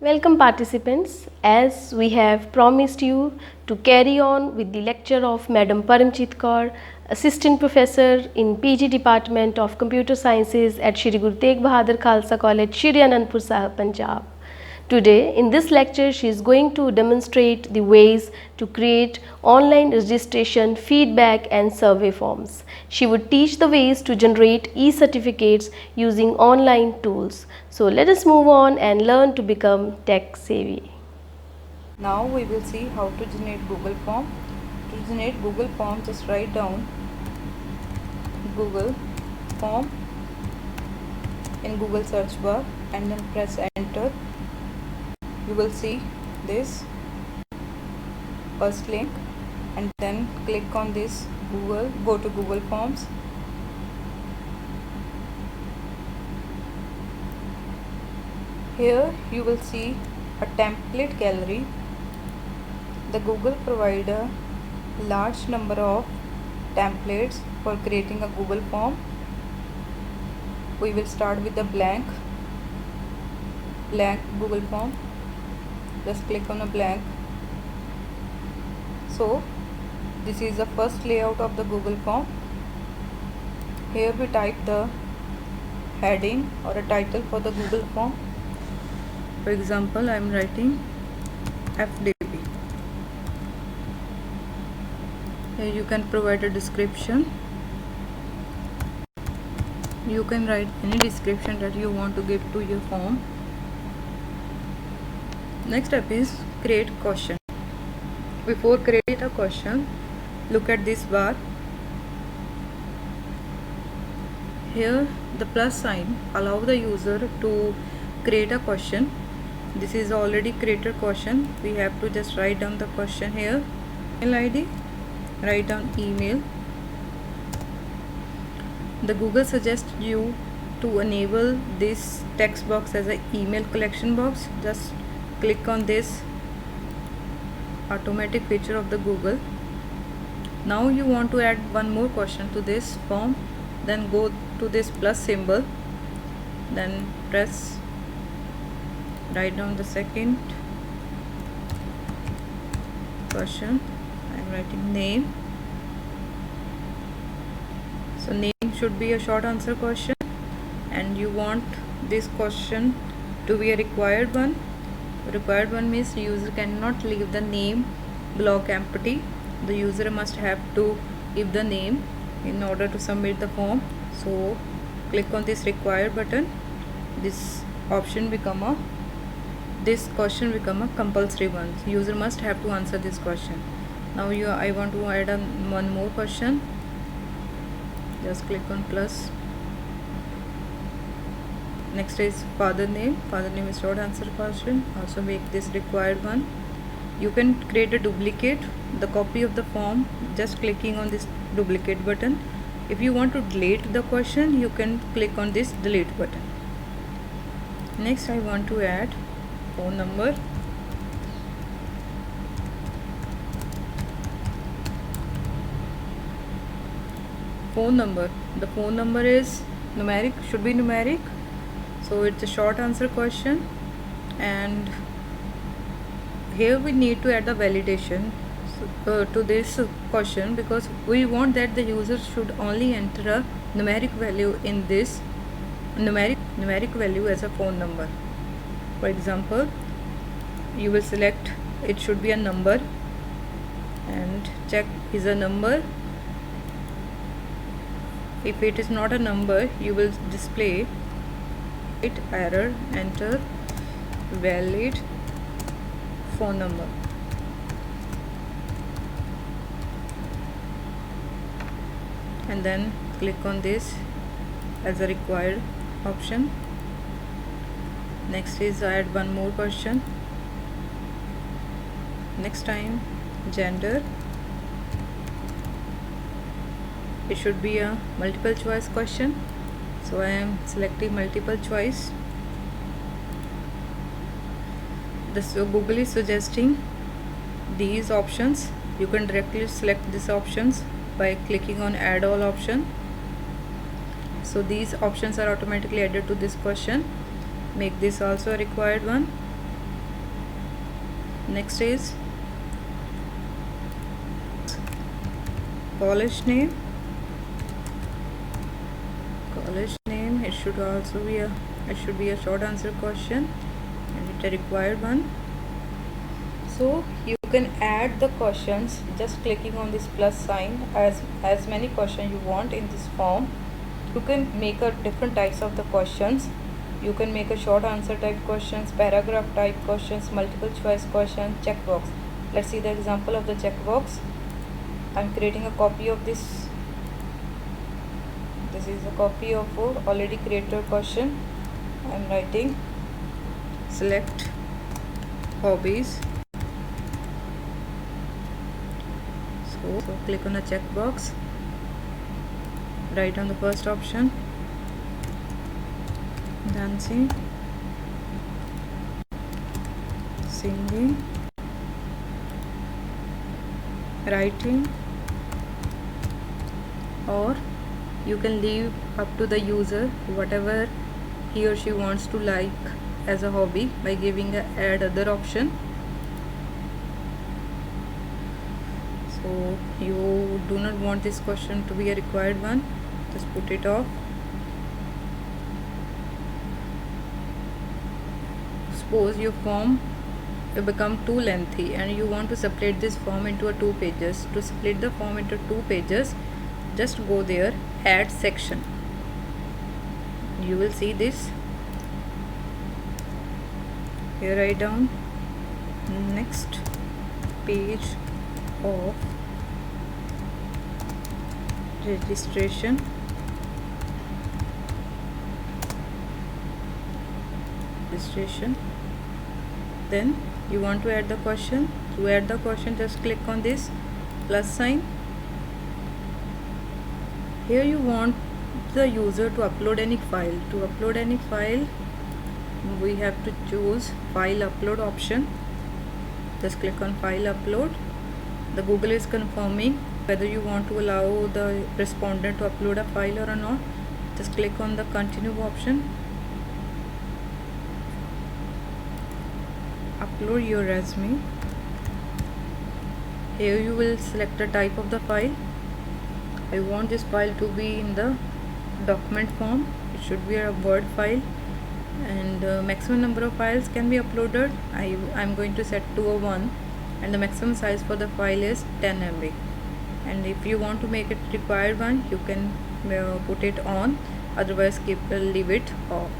Welcome participants, as we have promised you to carry on with the lecture of Madam Paramjit Kaur, Assistant Professor in PG Department of Computer Sciences at Shri Guru Tegh Bahadur Khalsa College, Shri Anandpur Sahib, Punjab. Today in this lecture she is going to demonstrate the ways to create online registration, feedback and survey forms. She would teach the ways to generate e-certificates using online tools. So let us move on and learn to become tech savvy. Now we will see how to generate Google form. To generate Google form, just write down Google form in Google search bar and then press enter. You will see this first link and then click on this Google, go to Google Forms. Here you will see a template gallery. The Google provides a large number of templates for creating a Google form. We will start with the blank Google form. Just click on a blank. So this is the first layout of the Google form. Here we type the heading or a title for the Google form. For example, I am writing FDP. Here you can provide a description. You can write any description that you want to give to your form. Next step is create question. Before create a question, look at this bar. Here the plus sign allow the user to create a question. This is already created question. We have to just write down the question here. Email ID, write down email. The Google suggests you to enable this text box as an email collection box. Just click on this automatic feature of the Google. Now you want to add one more question to this form, then go to this plus symbol, then press, write down the second question. I am writing name. So name should be a short answer question and you want this question to be a required one. Required one means user cannot leave the name block empty. The user must have to give the name in order to submit the form. So click on this required button. This question become a compulsory one. User must have to answer this question. Now I want to add one more question. Just click on plus. Next is father name. Father name is short answer question. Also make this required one. You can create a duplicate, the copy of the form, just clicking on this duplicate button. If you want to delete the question, you can click on this delete button. Next I want to add phone number. Phone number. The phone number is numeric, should be numeric. So it's a short answer question, and here we need to add the validation to this question, because we want that the user should only enter a numeric value in this numeric value as a phone number. For example, you will select it should be a number and check is a number. If it is not a number, you will display it error, enter valid phone number. And then click on this as a required option. Next is add one more question. Next time gender. It should be a multiple choice question, so I am selecting multiple choice. So Google is suggesting these options. You can directly select these options by clicking on add all option. So these options are automatically added to this question. Make this also a required one. Next is college name. College name, it should be a short answer question, and it's a required one. So you can add the questions just clicking on this plus sign. As many questions you want in this form, you can make a different types of the questions. You can make a short answer type questions, paragraph type questions, multiple choice question, checkbox. Let's see the example of the checkbox. I'm creating a copy of this. This is a copy of already created question. I'm writing select hobbies. So click on the checkbox, write on the first option, dancing, singing, writing, or you can leave up to the user whatever he or she wants to like as a hobby by giving a add other option. So you do not want this question to be a required one, just put it off. Suppose your form will become too lengthy and you want to separate this form into 2 pages. To split the form into 2 pages, just go there, add section. You will see this. Here write down next page of registration. Then you want to add the question. To add the question, just click on this plus sign. Here you want the user to upload any file. To upload any file, we have to choose file upload option. Just click on file upload. The Google is confirming whether you want to allow the respondent to upload a file or not. Just click on the continue option. Upload your resume. Here you will select the type of the file. I want this file to be in the document form. It should be a Word file, and maximum number of files can be uploaded. I'm going to set to a 1, and the maximum size for the file is 10 MB. And if you want to make it required one, you can put it on, otherwise leave it off.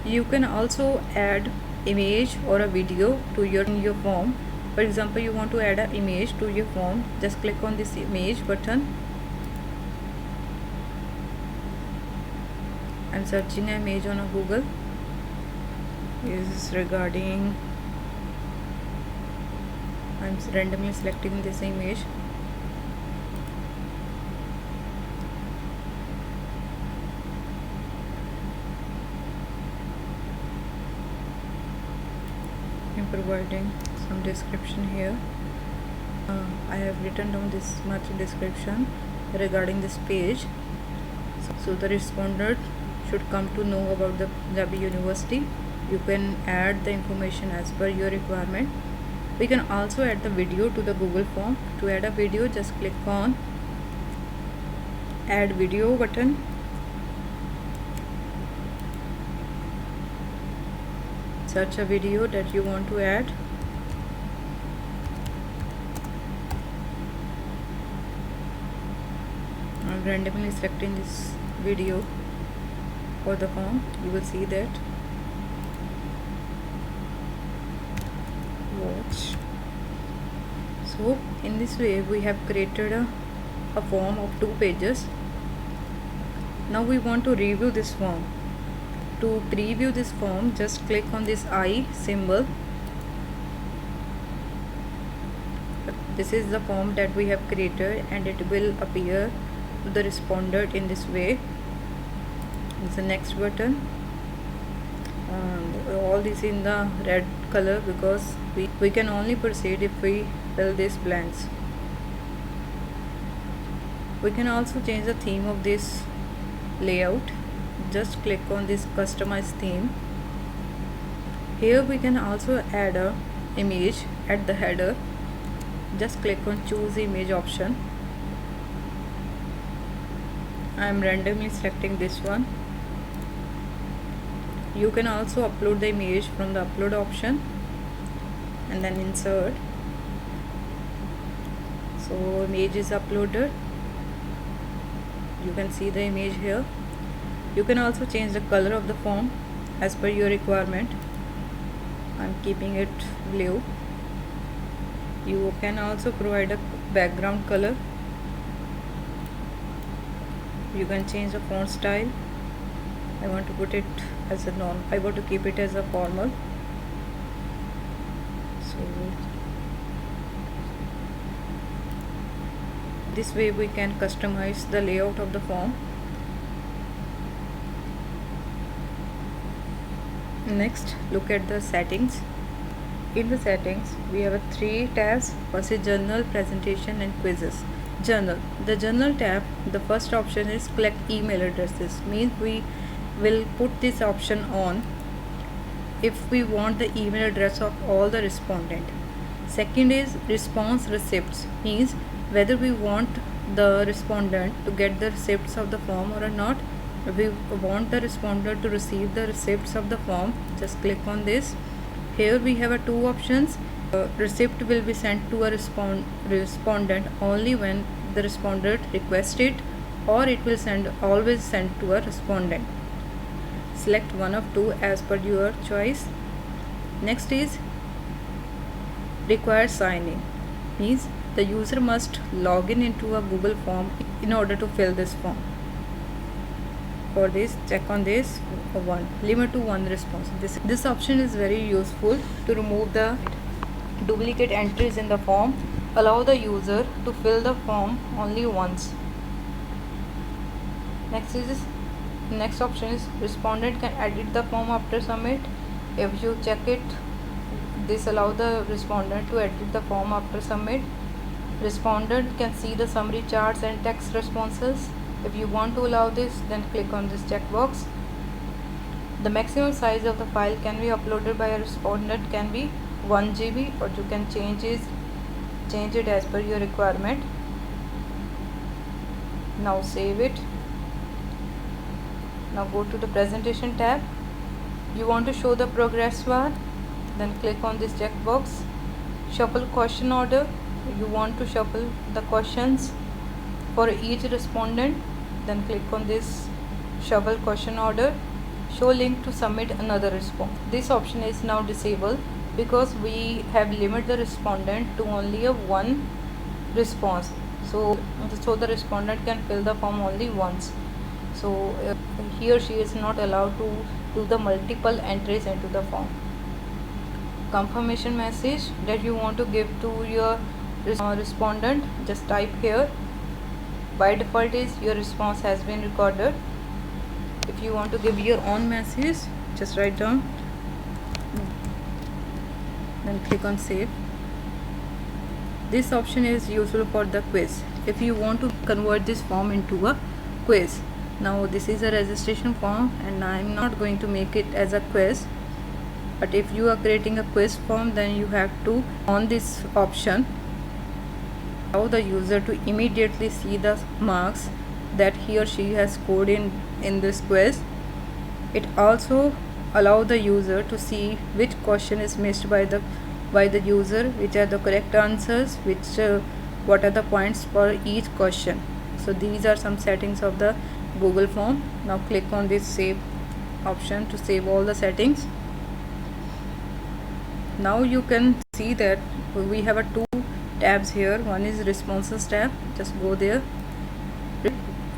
You can also add image or a video to your form. For example, you want to add an image to your form, just click on this image button. I'm searching an image on a Google. Is regarding, I'm randomly selecting this image. I'm providing some description here. I have written down this much description regarding this page, so the respondent should come to know about the Punjabi University. You can add the information as per your requirement. We can also add the video to the Google form. To add a video, just click on add video button. Search a video that you want to add. I'm randomly selecting this video for the form. You will see that. Watch. So in this way we have created a form of 2 pages. Now we want to review this form. To preview this form, just click on this I symbol. This is the form that we have created, and it will appear to the respondent in this way. It's the next button. All this in the red color because we can only proceed if we fill these blanks. We can also change the theme of this layout. Just click on this customize theme. Here we can also add a image at the header, just click on choose image option. I am randomly selecting this one. You can also upload the image from the upload option and then insert. So image is uploaded. You can see the image here. You can also change the color of the form as per your requirement. I'm keeping it blue. You can also provide a background color. You can change the font style. I want to put it as a I want to keep it as a formal. So this way we can customize the layout of the form. Next, look at the settings. In the settings, we have 3 tabs. First is Journal, Presentation and Quizzes. Journal. The Journal tab, the first option is collect email addresses. Means we will put this option on if we want the email address of all the respondent. Second is response receipts. Means whether we want the respondent to get the receipts of the form or not. If we want the respondent to receive the receipts of the form, just click on this. Here we have 2 options. Receipt will be sent to a respondent only when the respondent requests it, or it will always send to a respondent. Select one of 2 as per your choice. Next is require sign-in. Means the user must log in into a Google form in order to fill this form. For this, check on this one, limit to 1 response. This option is very useful to remove the duplicate entries in the form. Allow the user to fill the form only once. Next option is respondent can edit the form after submit. If you check it, this allow the respondent to edit the form after submit. Respondent can see the summary charts and text responses. If you want to allow this, then click on this checkbox. The maximum size of the file can be uploaded by a respondent can be 1 GB, or you can change it as per your requirement. Now save it. Now go to the presentation tab. You want to show the progress bar, then click on this checkbox. Shuffle question order. You want to shuffle the questions for each respondent, then click on this shuffle question order. Show link to submit another response. This option is now disabled because we have limited the respondent to only a 1 response. So the respondent can fill the form only once. So he or she is not allowed to do the multiple entries into the form. Confirmation message that you want to give to your respondent, just type here. By default is your response has been recorded. If you want to give your own message, just write down, then click on save. This option is useful for the quiz. If you want to convert this form into a quiz. Now this is a registration form and I am not going to make it as a quiz, but if you are creating a quiz form, then you have to on this option allow the user to immediately see the marks that he or she has scored in this quiz. It also allow the user to see which question is missed by the user, which are the correct answers, what are the points for each question. So these are some settings of the Google form. Now click on this save option to save all the settings. Now you can see that we have 2 tabs here. One is responses tab, just go there.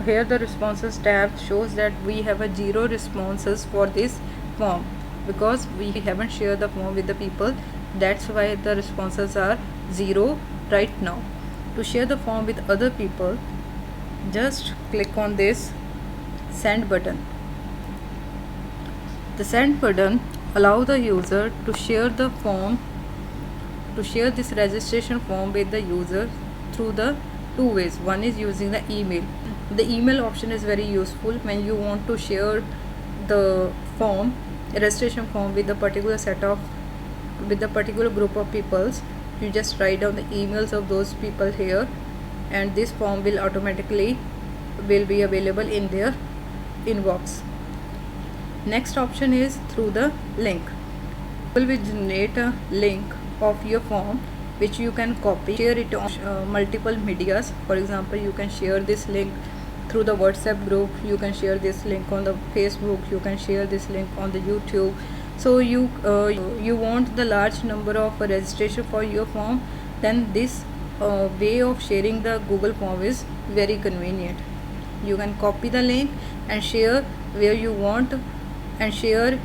Here the responses tab shows that we have 0 responses for this form because we haven't shared the form with the people. That's why the responses are 0 right now. To share the form with other people, just click on this send button. The send button allow the user to share the form, to share this registration form with the user through the 2 ways. One is using the email. The email option is very useful when you want to share the form, registration form, with a particular set of with a particular group of peoples, you just write down the emails of those people here, and this form will automatically will be available in their inbox. Next option is through the link. Google will generate a link of your form which you can copy, share it on multiple medias. For example, you can share this link through the WhatsApp group, you can share this link on the Facebook, you can share this link on the YouTube. So you want the large number of registration for your form, then this way of sharing the Google form is very convenient. You can copy the link and share where you want, and share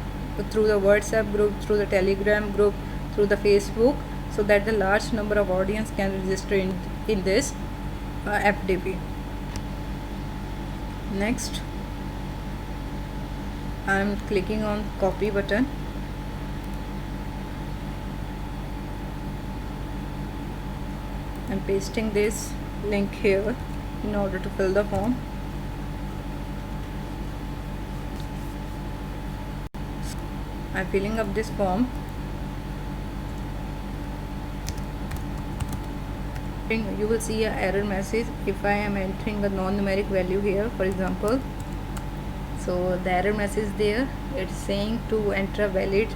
through the WhatsApp group, through the Telegram group, through the Facebook, so that the large number of audience can register in this FDP. Next, I am clicking on copy button. I'm pasting this link here in order to fill the form. I'm filling up this form. You will see an error message if I am entering a non-numeric value here, for example. So the error message there, it's saying to enter a valid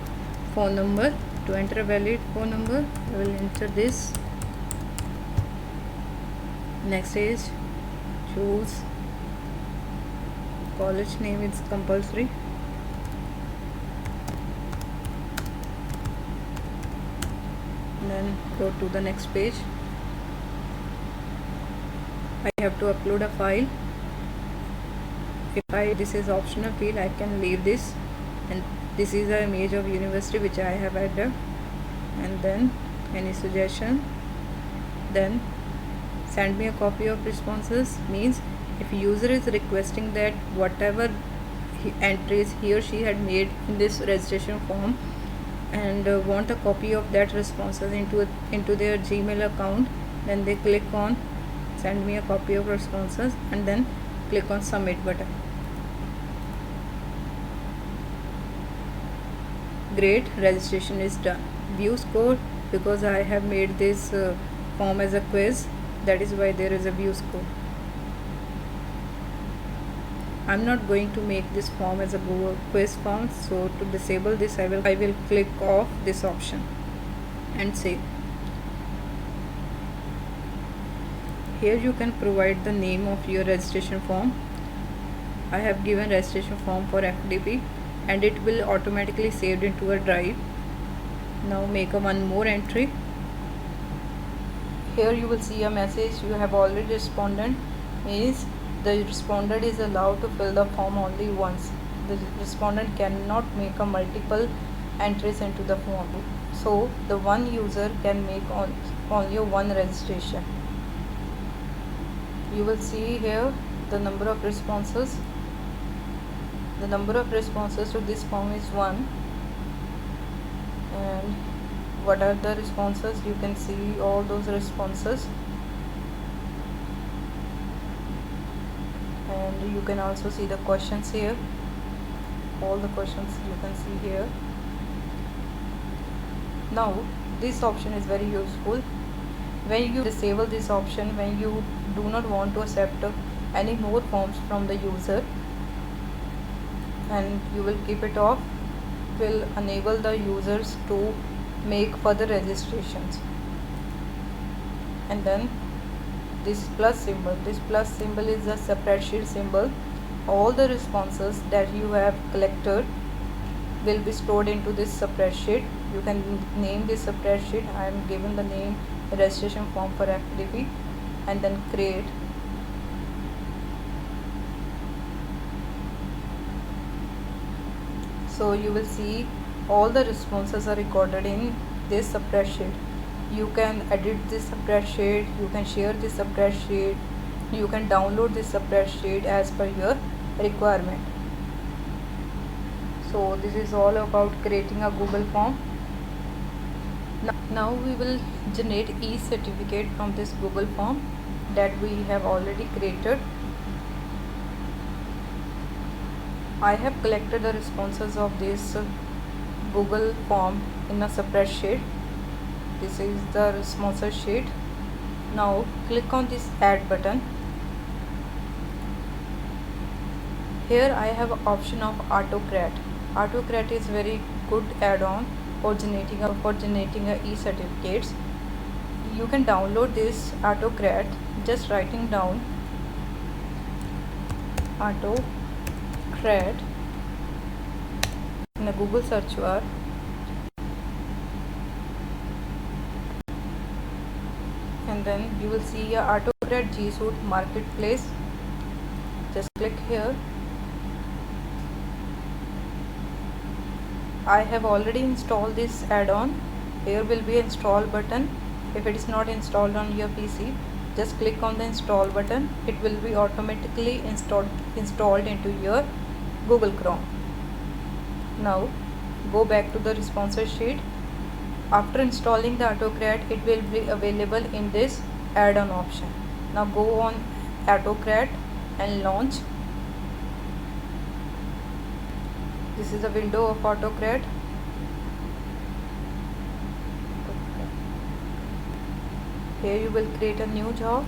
phone number. To enter a valid phone number, I will enter this. Next is choose college name, it's compulsory. Then go to the next page. I have to upload a file. This is optional field, I can leave this, and this is an image of university which I have added, and then any suggestion, then send me a copy of responses. Means if user is requesting that whatever entries he or she had made in this registration form and want a copy of that responses into their Gmail account, then they click on send me a copy of responses and then click on submit button. Great, registration is done. View score, because I have made this form as a quiz, that is why there is a view score. I'm not going to make this form as a Google quiz form, so to disable this I will click off this option and save. Here you can provide the name of your registration form. I have given registration form for FDP and it will automatically saved into a drive. Now make one more entry. Here you will see a message, you have already responded, means the respondent is allowed to fill the form only once. The respondent cannot make a multiple entries into the form. So the one user can make only one registration. You will see here the number of responses. The number of responses to this form is 1. And what are the responses? You can see all those responses. And you can also see the questions here. All the questions you can see here. Now this option is very useful. When you disable this option, when you do not want to accept any more forms from the user, and you will keep it off, will enable the users to make further registrations. And then this plus symbol is a spreadsheet symbol. All the responses that you have collected will be stored into this spreadsheet. You can name this spreadsheet. I am given the name registration form for FDP, and then create. So you will see all the responses are recorded in this spreadsheet. You can edit this spreadsheet, you can share this spreadsheet, you can download this spreadsheet as per your requirement. So this is all about creating a Google form. Now we will generate e-certificate from this Google form that we have already created. I have collected the responses of this Google form in a separate sheet. This is the sponsor sheet. Now click on this add button. Here I have option of AutoCrat. AutoCrat is very good add-on for generating e-certificates. You can download this AutoCrat just writing down AutoCrat in the Google search bar. And then you will see a AutoCrat G Suite Marketplace. Just click here. I have already installed this add-on. Here will be install button. If it is not installed on your PC, just click on the install button. It will be automatically installed into your Google Chrome. Now go back to the sponsor sheet. After installing the AutoCrat, it will be available in this add-on option. Now go on AutoCrat and launch. This is a window of AutoCrat. Here you will create a new job.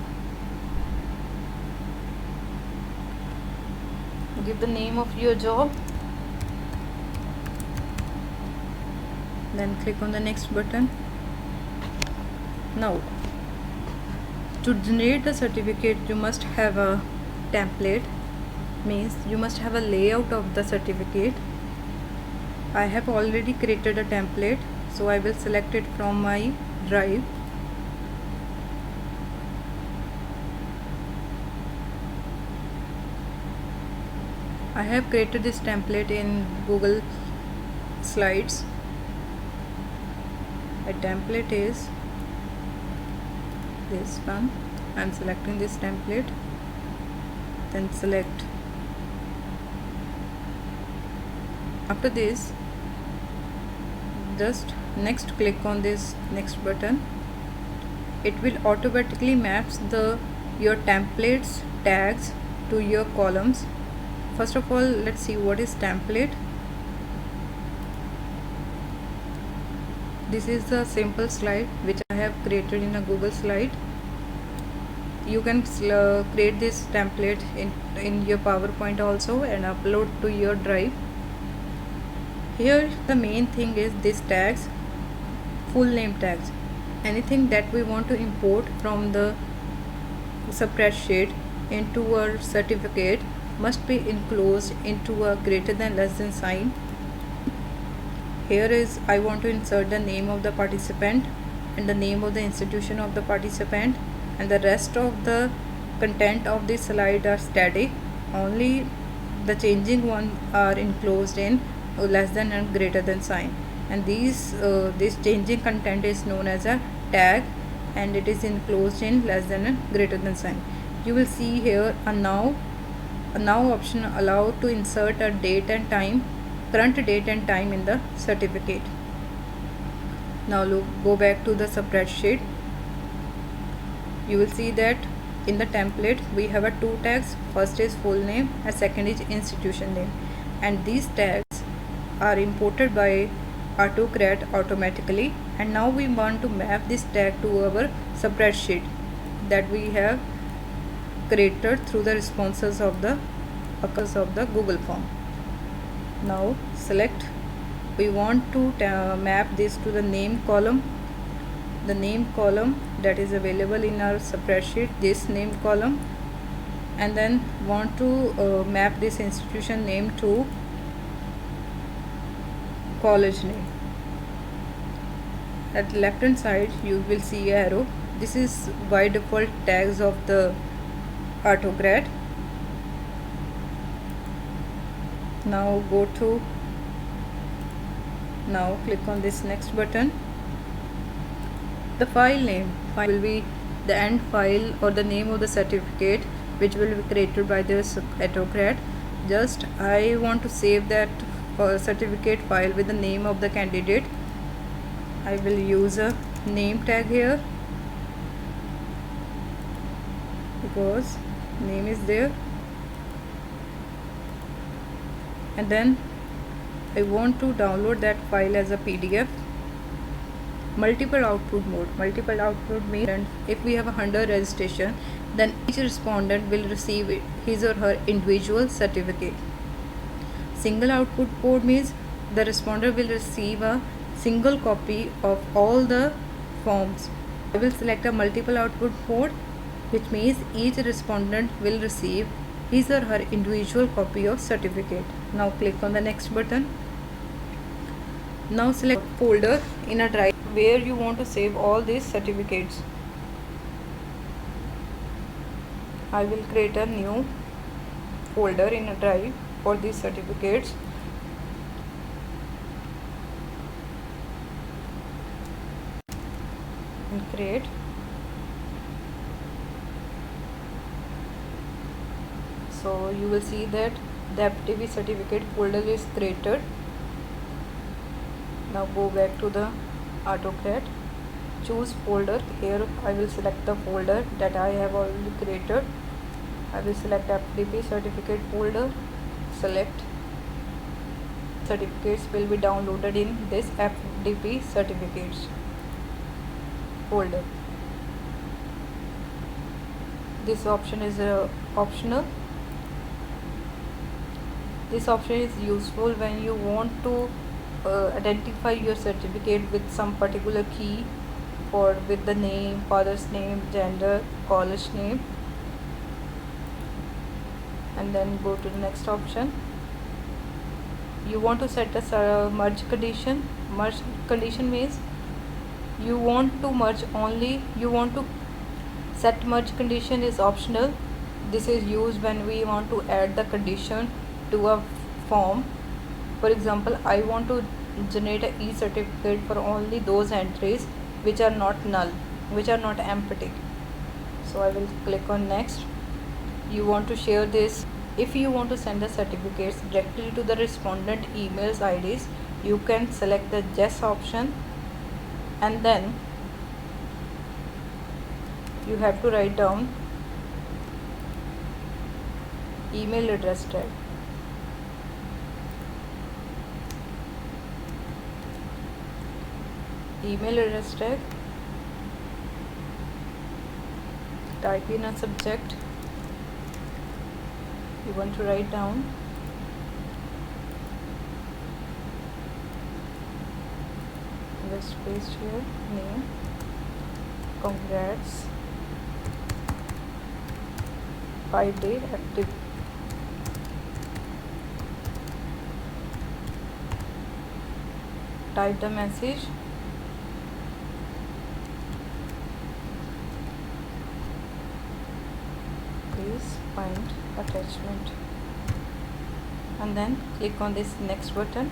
Give the name of your job. Then click on the next button. Now, to generate the certificate, you must have a template. Means you must have a layout of the certificate. I have already created a template, so I will select it from my drive. I have created this template in Google Slides. A template is this one. I am selecting this template, then select. After this, just next click on this next button. It will automatically maps your templates tags to your columns. First of all, let's see what is template. This is the simple slide which I have created in a Google slide. You can create this template in your PowerPoint also and upload to your drive. Here the main thing is this tags, full name tags. Anything that we want to import from the spreadsheet into our certificate must be enclosed into a greater than less than sign. Here is I want to insert the name of the participant and the name of the institution of the participant, and the rest of the content of this slide are static. Only the changing one are enclosed in less than and greater than sign, and this changing content is known as a tag, and it is enclosed in less than and greater than sign. You will see here a now option allow to insert a date and time, current date and time in the certificate. Now go back to the spreadsheet. You will see that in the template we have a two tags. First is full name and second is institution name, and these tags are imported by AutoCrat automatically. And now we want to map this tag to our spreadsheet that we have created through the responses of the Google form. Now select, we want to map this to the name column, that is available in our spreadsheet, this name column, and then want to map this institution name to college name. At the left hand side you will see an arrow. This is by default tags of the AutoCrat. Now click on this next button. The file name will be the end file or the name of the certificate which will be created by this AutoCrat. Just I want to save that certificate file with the name of the candidate. I will use a name tag here because name is there, and then I want to download that file as a PDF. Multiple output mode. Multiple output means if we have 100 registration, then each respondent will receive his or her individual certificate. Single output mode means the respondent will receive a single copy of all the forms. I will select a multiple output mode, which means each respondent will receive his or her individual copy of certificate. Now click on the next button. Now select folder in a drive where you want to save all these certificates. I will create a new folder in a drive for these certificates. And create. So you will see that the FTP certificate folder is created. Now go back to the AutoCAD, choose folder. Here I will select the folder that I have already created. I will select FTP certificate folder, select. Certificates will be downloaded in this FTP certificates folder. This option is optional. This option is useful when you want to identify your certificate with some particular key, with the name, father's name, gender, college name, and then go to the next option. You want to set a merge condition. Merge condition means you want to merge only, you want to set merge condition is optional. This is used when we want to add the condition to a form. For example, I want to generate an e-certificate for only those entries which are not null, which are not empty. So I will click on next. You want to share this. If you want to send the certificates directly to the respondent emails IDs, you can select the yes option, and then you have to write down email address tag. Email address tag, type in a subject. You want to write down just paste here name, congrats, 5-day active. Type the message. Please find attachment, and then click on this next button.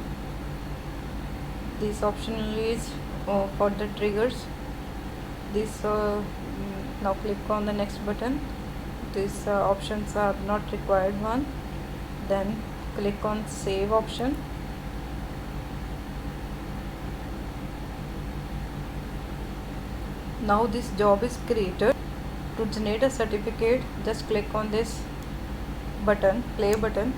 This option is for the triggers. This now click on the next button. These options are not required one. Then click on save option. Now this job is created. To generate a certificate, just click on this button, play button.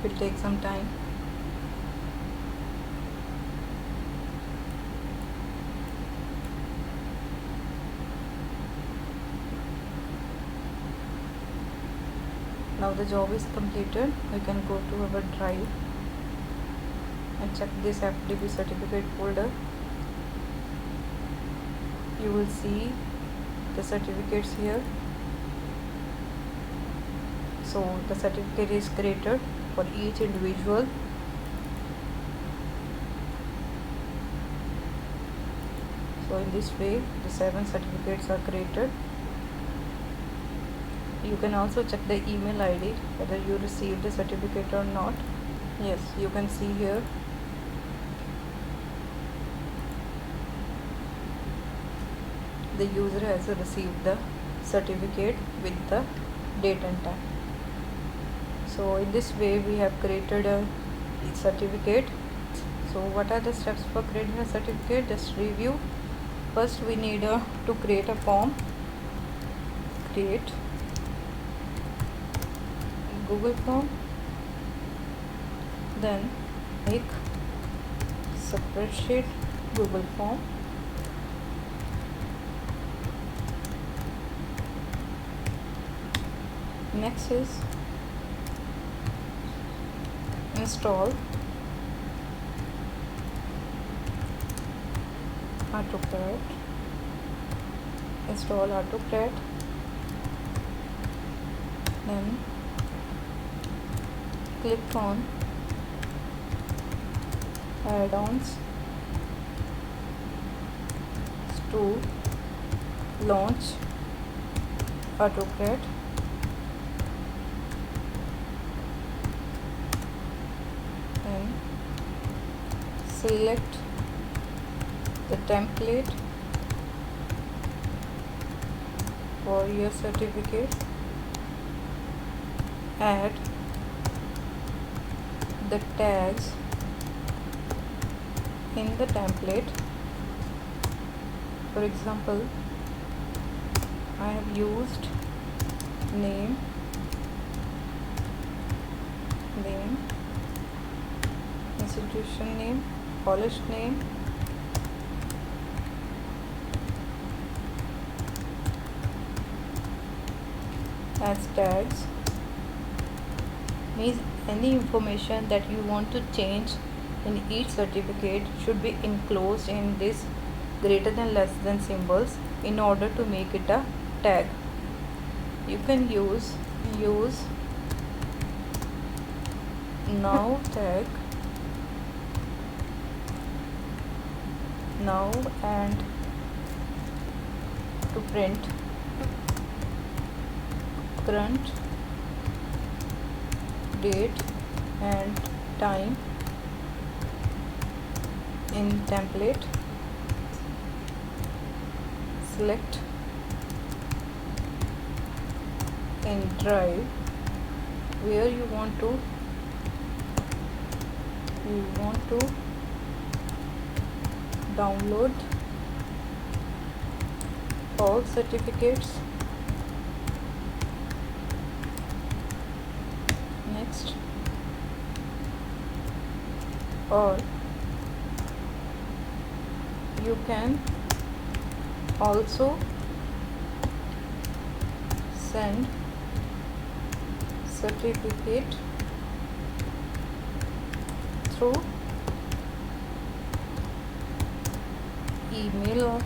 It will take some time. Now the job is completed. We can go to our drive and check this FTP certificate folder. You will see the certificates here. So the certificate is created for each individual. So in this way the 7 certificates are created. You can also check the email ID whether you received the certificate or not. Yes, you can see here the user has received the certificate with the date and time. So in this way we have created a certificate. So what are the steps for creating a certificate? Just review. First we need to create a form. Create. Google form, then make spreadsheet Google form. Next is install AutoCAD. Install AutoCAD. Then click on add-ons to launch AutoCAD. And select the template for your certificate. Add the tags in the template. For example, I have used name, institution name, college name, as tags. Means any information that you want to change in each certificate should be enclosed in this greater than less than symbols in order to make it a tag. You can use now tag, now, and to print current date and time in template. Select in drive where you want to download all certificates. Next, or you can also send certificate through email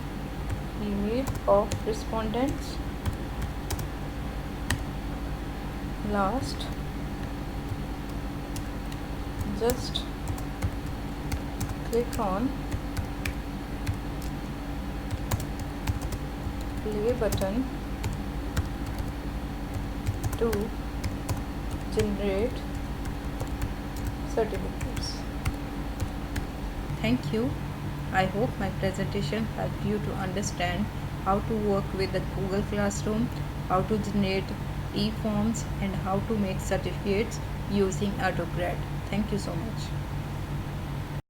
of respondents. Last, just click on play button to generate certificates. Thank you. I hope my presentation helped you to understand how to work with the Google Classroom, how to generate e-forms, and how to make certificates using AutoCAD. Thank you so much.